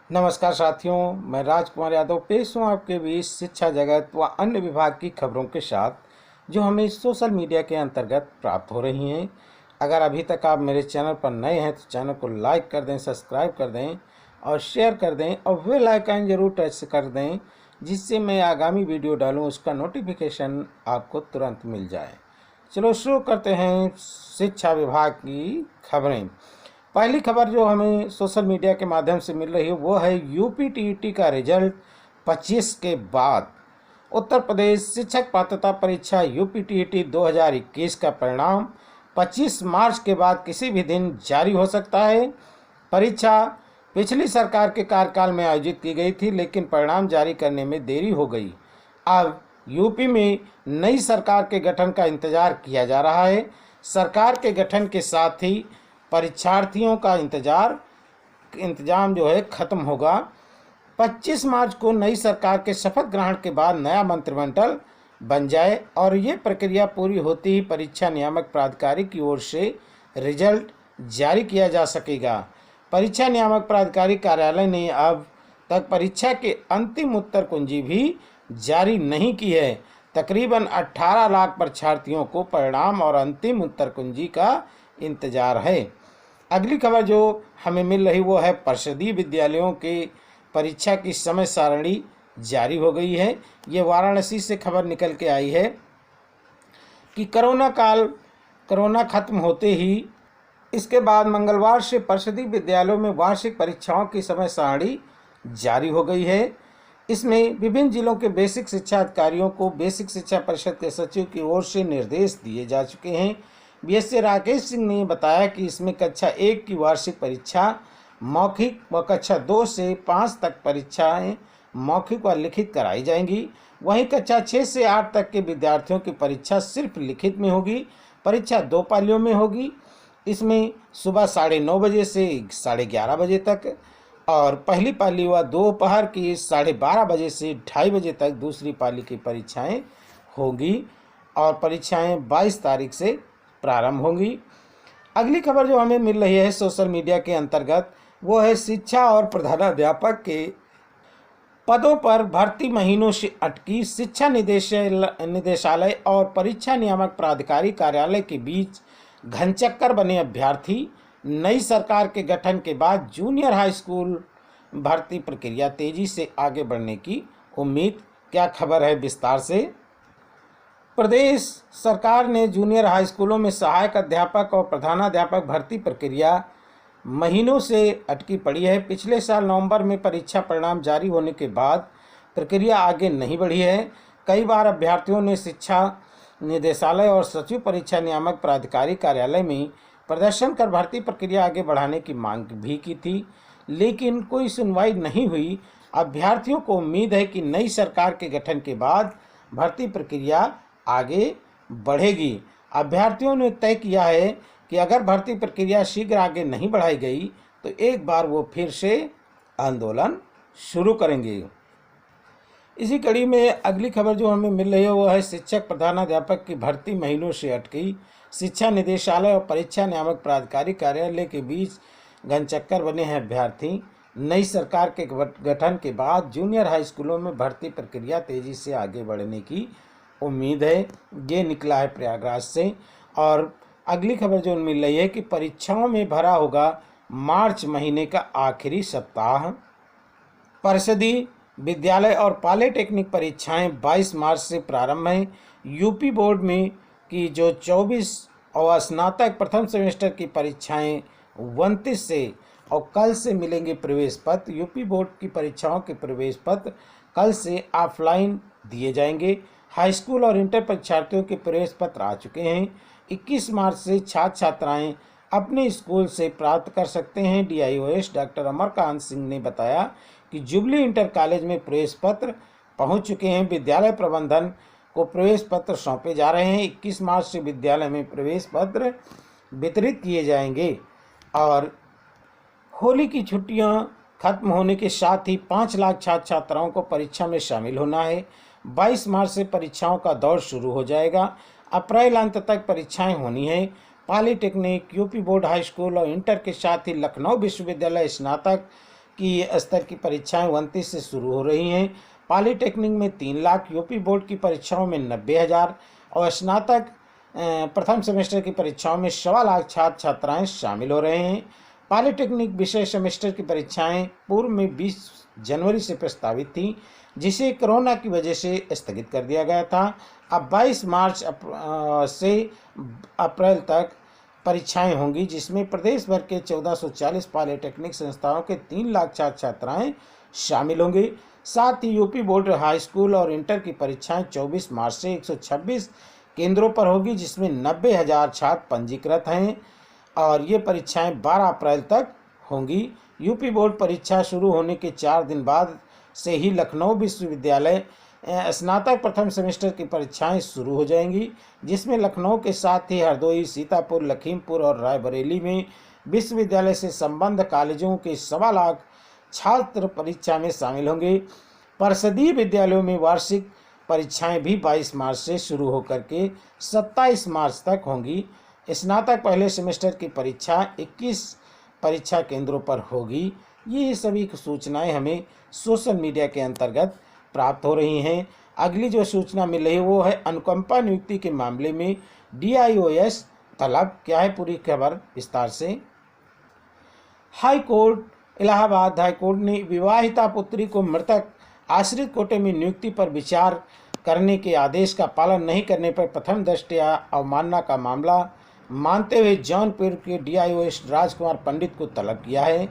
नमस्कार साथियों, मैं राजकुमार यादव पेश हूँ आपके बीच शिक्षा जगत व अन्य विभाग की खबरों के साथ जो हमें सोशल मीडिया के अंतर्गत प्राप्त हो रही हैं। अगर अभी तक आप मेरे चैनल पर नए हैं तो चैनल को लाइक कर दें, सब्सक्राइब कर दें और शेयर कर दें और बेल आइकन जरूर टच कर दें, जिससे मैं आगामी वीडियो डालूँ उसका नोटिफिकेशन आपको तुरंत मिल जाए। चलो शुरू करते हैं शिक्षा विभाग की खबरें। पहली खबर जो हमें सोशल मीडिया के माध्यम से मिल रही है वो है यूपी टीईटी का रिजल्ट 25 के बाद। उत्तर प्रदेश शिक्षक पात्रता परीक्षा यूपी टीईटी 2021 का परिणाम 25 मार्च के बाद किसी भी दिन जारी हो सकता है। परीक्षा पिछली सरकार के कार्यकाल में आयोजित की गई थी, लेकिन परिणाम जारी करने में देरी हो गई। अब यूपी में नई सरकार के गठन का इंतजार किया जा रहा है। सरकार के गठन के साथ ही परीक्षार्थियों का इंतजाम जो है ख़त्म होगा। 25 मार्च को नई सरकार के शपथ ग्रहण के बाद नया मंत्रिमंडल बन जाए और ये प्रक्रिया पूरी होती ही परीक्षा नियामक प्राधिकारी की ओर से रिजल्ट जारी किया जा सकेगा। परीक्षा नियामक प्राधिकारी कार्यालय ने अब तक परीक्षा के अंतिम उत्तर कुंजी भी जारी नहीं की है। तकरीबन 18 लाख परीक्षार्थियों को परिणाम और अंतिम उत्तर कुंजी का इंतजार है। अगली खबर जो हमें मिल रही वो है परिषदीय विद्यालयों के परीक्षा की समय सारणी जारी हो गई है। ये वाराणसी से खबर निकल के आई है कि कोरोना खत्म होते ही इसके बाद मंगलवार से परिषदीय विद्यालयों में वार्षिक परीक्षाओं की समय सारणी जारी हो गई है। इसमें विभिन्न जिलों के बेसिक शिक्षा अधिकारियों को बेसिक शिक्षा परिषद के सचिव की ओर से निर्देश दिए जा चुके हैं। बीएससी राकेश सिंह ने बताया कि इसमें कक्षा 1 की वार्षिक परीक्षा मौखिक व कक्षा 2 से 5 तक परीक्षाएं मौखिक व लिखित कराई जाएंगी। वहीं कक्षा 6 से 8 तक के विद्यार्थियों की परीक्षा सिर्फ लिखित में होगी। परीक्षा 2 पालियों में होगी। इसमें सुबह 9:30 बजे से 11:30 बजे तक और पहली पाली व दोपहर की 12:30 बजे से 2:30 बजे तक दूसरी पाली की परीक्षाएं होंगी और परीक्षाएं 22 तारीख से प्रारंभ होंगी। अगली खबर जो हमें मिल रही है सोशल मीडिया के अंतर्गत वो है शिक्षा और प्रधानाध्यापक के पदों पर भर्ती महीनों से अटकी। शिक्षा निदेशालय और परीक्षा नियामक प्राधिकारी कार्यालय के बीच घनचक्कर बने अभ्यर्थी। नई सरकार के गठन के बाद जूनियर हाई स्कूल भर्ती प्रक्रिया तेजी से आगे बढ़ने की उम्मीद। क्या खबर है विस्तार से। प्रदेश सरकार ने जूनियर हाई स्कूलों में सहायक अध्यापक और प्रधानाध्यापक भर्ती प्रक्रिया महीनों से अटकी पड़ी है। पिछले साल नवंबर में परीक्षा परिणाम जारी होने के बाद प्रक्रिया आगे नहीं बढ़ी है। कई बार अभ्यर्थियों ने शिक्षा निदेशालय और सचिव परीक्षा नियामक प्राधिकारी कार्यालय में प्रदर्शन कर भर्ती प्रक्रिया आगे बढ़ाने की मांग भी की थी, लेकिन कोई सुनवाई नहीं हुई। अभ्यर्थियों को उम्मीद है कि नई सरकार के गठन के बाद भर्ती प्रक्रिया आगे बढ़ेगी। अभ्यर्थियों ने तय किया है कि अगर भर्ती प्रक्रिया शीघ्र आगे नहीं बढ़ाई गई तो एक बार वो फिर से आंदोलन शुरू करेंगे। इसी कड़ी में अगली खबर जो हमें मिल रही है वो है शिक्षक प्रधानाध्यापक की भर्ती महीनों से अटकी। शिक्षा निदेशालय और परीक्षा नियामक प्राधिकारी कार्यालय के बीच घनचक्कर बने हैं अभ्यर्थी। नई सरकार के गठन के बाद जूनियर हाई स्कूलों में भर्ती प्रक्रिया तेजी से आगे बढ़ने की उम्मीद है। ये निकला है प्रयागराज से। और अगली खबर जो मिल रही है कि परीक्षाओं में भरा होगा मार्च महीने का आखिरी सप्ताह। परिषदीय विद्यालय और पॉलिटेक्निक परीक्षाएं 22 मार्च से प्रारंभ हैं। यूपी बोर्ड में की जो 24 और स्नातक प्रथम सेमेस्टर की परीक्षाएं 29 से और कल से मिलेंगे प्रवेश पत्र। यूपी बोर्ड की परीक्षाओं के प्रवेश पत्र कल से ऑफलाइन दिए जाएंगे। हाई स्कूल और इंटर परीक्षार्थियों के प्रवेश पत्र आ चुके हैं। 21 मार्च से छात्र छात्राएं अपने स्कूल से प्राप्त कर सकते हैं। DIOS डॉक्टर अमरकांत सिंह ने बताया कि जुबली इंटर कॉलेज में प्रवेश पत्र पहुंच चुके हैं। विद्यालय प्रबंधन को प्रवेश पत्र सौंपे जा रहे हैं। 21 मार्च से विद्यालय में प्रवेश पत्र वितरित किए जाएंगे और होली की छुट्टियां खत्म होने के साथ ही 5 लाख छात्र छात्राओं को परीक्षा में शामिल होना है। 22 मार्च से परीक्षाओं का दौर शुरू हो जाएगा। अप्रैल अंत तक परीक्षाएं होनी है। Polytechnic, UP board high school और इंटर के साथ ही लखनऊ विश्वविद्यालय स्नातक की स्तर की परीक्षाएं 29 से शुरू हो रही हैं। पॉलिटेक्निक में 3 लाख, यूपी बोर्ड की परीक्षाओं में 90,000 और स्नातक प्रथम सेमेस्टर की परीक्षाओं में 1.25 लाख छात्र छात्राएँ शामिल हो रहे हैं। पॉलिटेक्निक विषय सेमेस्टर की परीक्षाएं पूर्व में 20 जनवरी से प्रस्तावित थी, जिसे कोरोना की वजह से स्थगित कर दिया गया था। अब 22 मार्च से अप्रैल तक परीक्षाएं होंगी, जिसमें प्रदेश भर के 1440 पॉलिटेक्निक संस्थाओं के 3 लाख छात्र छात्राएं शामिल होंगे। साथ ही यूपी बोर्ड हाई स्कूल और इंटर की परीक्षाएं 24 मार्च से 126 केंद्रों पर होगी, जिसमें 90,000 छात्र पंजीकृत हैं और ये परीक्षाएं 12 अप्रैल तक होंगी। यूपी बोर्ड परीक्षा शुरू होने के 4 दिन बाद से ही लखनऊ विश्वविद्यालय स्नातक प्रथम सेमेस्टर की परीक्षाएं शुरू हो जाएंगी, जिसमें लखनऊ के साथ ही हरदोई, सीतापुर, लखीमपुर और रायबरेली में विश्वविद्यालय से संबद्ध कॉलेजों के 1.25 लाख छात्र परीक्षा में शामिल होंगे। परिषदीय विद्यालयों में वार्षिक परीक्षाएं भी 22 मार्च से शुरू होकर के 27 मार्च तक होंगी। स्नातक पहले सेमेस्टर की परीक्षा 21 परीक्षा केंद्रों पर होगी। ये सभी सूचनाएं हमें सोशल मीडिया के अंतर्गत प्राप्त हो रही हैं। अगली जो सूचना मिल रही है वो है अनुकंपा नियुक्ति के मामले में DIOS तलब। क्या है पूरी खबर विस्तार से। High court Allahabad high court ने विवाहिता पुत्री को मृतक आश्रित कोटे में नियुक्ति पर विचार करने के आदेश का पालन नहीं करने पर प्रथम दृष्टया अवमानना का मामला मानते हुए जौनपुर के DIOS राजकुमार पंडित को तलब किया है।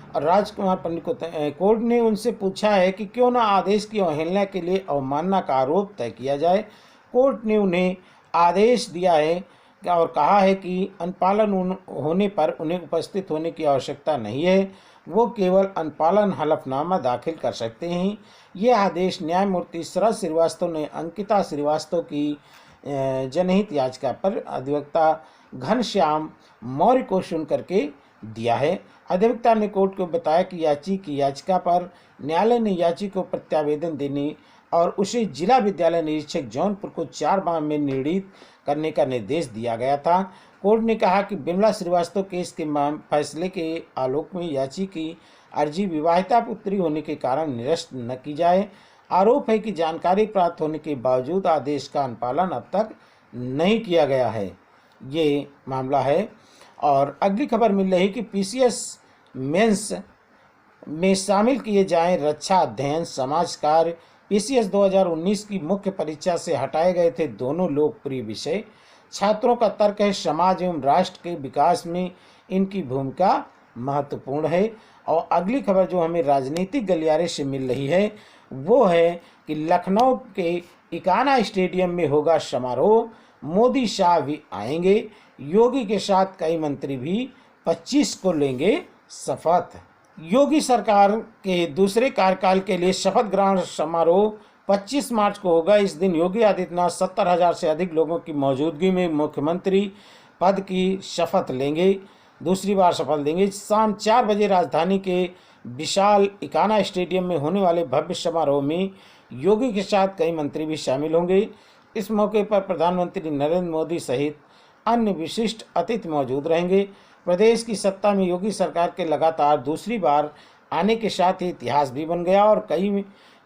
और राजकुमार पंडित को कोर्ट ने उनसे पूछा है कि क्यों न आदेश की अवहेलना के लिए अवमानना का आरोप तय किया जाए। कोर्ट ने उन्हें आदेश दिया है और कहा है कि अनुपालन होने पर उन्हें उपस्थित होने की आवश्यकता नहीं है, वो केवल अनुपालन हलफनामा दाखिल कर सकते हैं। ये आदेश न्यायमूर्ति शरद श्रीवास्तव ने अंकिता श्रीवास्तव की जनहित याचिका पर अधिवक्ता घनश्याम मौर्य को सुन करके दिया है। अधिवक्ता ने कोर्ट को बताया कि याची की याचिका पर न्यायालय ने याची को प्रत्यावेदन देने और उसे जिला विद्यालय निरीक्षक जौनपुर को 4 माह में निर्णित करने का निर्देश दिया गया था। कोर्ट ने कहा कि बिमला श्रीवास्तव केस के फैसले के आलोक में याची की अर्जी विवाहिता पुत्री होने के कारण निरस्त न की जाए। आरोप है कि जानकारी प्राप्त होने के बावजूद आदेश का अनुपालन अब तक नहीं किया गया है, ये मामला है। और अगली खबर मिल रही कि PCS मेंस में शामिल किए जाएं रक्षा अध्ययन समाज कार्य। PCS 2019 की मुख्य परीक्षा से हटाए गए थे दोनों लोकप्रिय विषय। छात्रों का तर्क है समाज एवं राष्ट्र के विकास में इनकी भूमिका महत्वपूर्ण है। और अगली खबर जो हमें राजनीतिक गलियारे से मिल रही है वो है कि लखनऊ के इकाना स्टेडियम में होगा समारोह, मोदी शाह भी आएंगे, योगी के साथ कई मंत्री भी 25 को लेंगे शपथ। योगी सरकार के दूसरे कार्यकाल के लिए शपथ ग्रहण समारोह 25 मार्च को होगा। इस दिन योगी आदित्यनाथ 70,000 से अधिक लोगों की मौजूदगी में मुख्यमंत्री पद की शपथ लेंगे, दूसरी बार शपथ लेंगे। शाम 4 बजे राजधानी के विशाल इकाना स्टेडियम में होने वाले भव्य समारोह में योगी के साथ कई मंत्री भी शामिल होंगे। इस मौके पर प्रधानमंत्री नरेंद्र मोदी सहित अन्य विशिष्ट अतिथि मौजूद रहेंगे। प्रदेश की सत्ता में योगी सरकार के लगातार दूसरी बार आने के साथ ही इतिहास भी बन गया और कई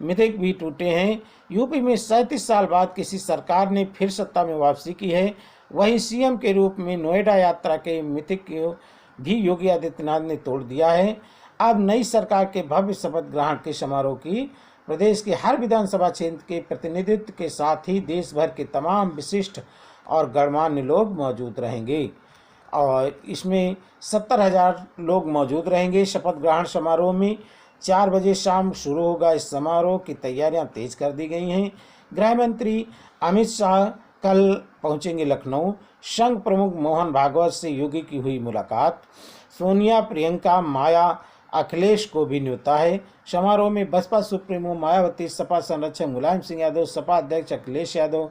मिथक भी टूटे हैं। यूपी में 37 साल बाद किसी सरकार ने फिर सत्ता में वापसी की है। वहीं CM के रूप में नोएडा यात्रा के मिथक को भी योगी आदित्यनाथ ने तोड़ दिया है। अब नई सरकार के भव्य शपथ ग्रहण के समारोह की प्रदेश के हर विधानसभा क्षेत्र के प्रतिनिधित्व के साथ ही देश भर के तमाम विशिष्ट और गणमान्य लोग मौजूद रहेंगे और इसमें 70,000 लोग मौजूद रहेंगे। शपथ ग्रहण समारोह में 4 बजे शाम शुरू होगा। इस समारोह की तैयारियां तेज कर दी गई हैं। गृह मंत्री अमित शाह कल पहुंचेंगे लखनऊ। संघ प्रमुख मोहन भागवत से योगी की हुई मुलाकात। सोनिया, प्रियंका, माया, अखिलेश को भी न्योता है। समारोह में बसपा सुप्रीमो मायावती, सपा संरक्षक मुलायम सिंह यादव, सपा अध्यक्ष अखिलेश यादव,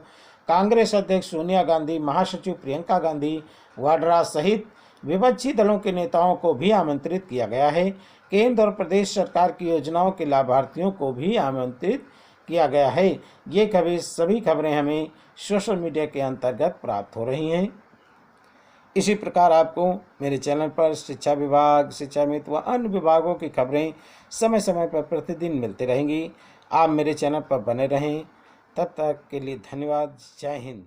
कांग्रेस अध्यक्ष सोनिया गांधी, महासचिव प्रियंका गांधी वाड्रा सहित विपक्षी दलों के नेताओं को भी आमंत्रित किया गया है। केंद्र और प्रदेश सरकार की योजनाओं के लाभार्थियों को भी आमंत्रित किया गया है। ये सभी खबरें हमें सोशल मीडिया के अंतर्गत प्राप्त हो रही हैं। इसी प्रकार आपको मेरे चैनल पर शिक्षा विभाग, शिक्षा मित्र व अन्य विभागों की खबरें समय समय पर प्रतिदिन मिलती रहेंगी। आप मेरे चैनल पर बने रहें। तब तक के लिए धन्यवाद। जय हिंद।